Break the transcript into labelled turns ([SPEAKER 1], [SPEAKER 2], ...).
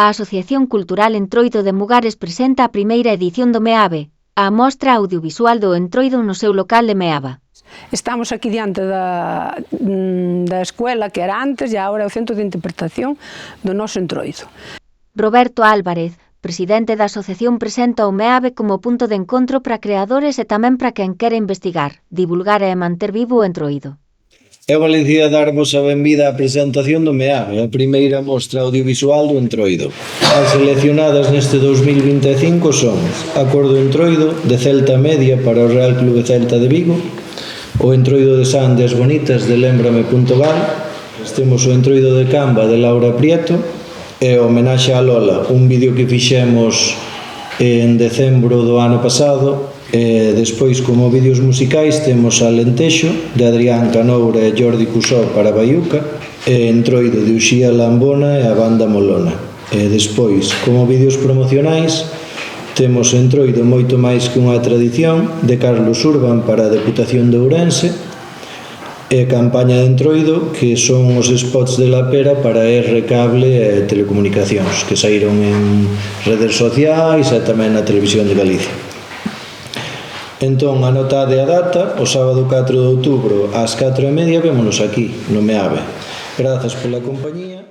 [SPEAKER 1] A Asociación Cultural Entroido de Mugares presenta a primeira edición do MEAVE, a mostra audiovisual do Entroido no seu local de Meaba.
[SPEAKER 2] Estamos aquí diante da escuela que era antes e agora é o centro de interpretación do noso Entroido.
[SPEAKER 1] Roberto Álvarez, presidente da asociación, presenta o MEAVE como punto de encontro para creadores e tamén para quen quere investigar, divulgar e manter vivo o Entroido.
[SPEAKER 3] É unha alegría darvos a benvida á presentación do MEAVE, a primeira mostra audiovisual do Entroido. As seleccionadas neste 2025 son A Cor do Entroido, de Celta Media para o Real Clube Celta de Vigo, o Entroido de San de As Bonitas de Lembrame.gal, temos o Entroido de Camba de Laura Prieto e o Homenaxe a Lola, un vídeo que fixemos en decembro do ano pasado. Despois, como vídeos musicais, temos Alentexo de Adrián Canoura e Jordi Cusó para Baiuca, e Entroido de Uxía Lambona e a Banda Molona. Despois, como vídeos promocionais, temos Entroido moito máis que unha tradición de Carlos Urban para a Deputación de Ourense e Campaña de Entroido, que son os spots de La Pera para R Cable e Telecomunicacións, que saíron en redes sociais e tamén na Televisión de Galicia. Entón, anotade a data, o sábado 4 de outubro ás 4:30 vémonos aquí, no MEAVE. Grazas pola compañía.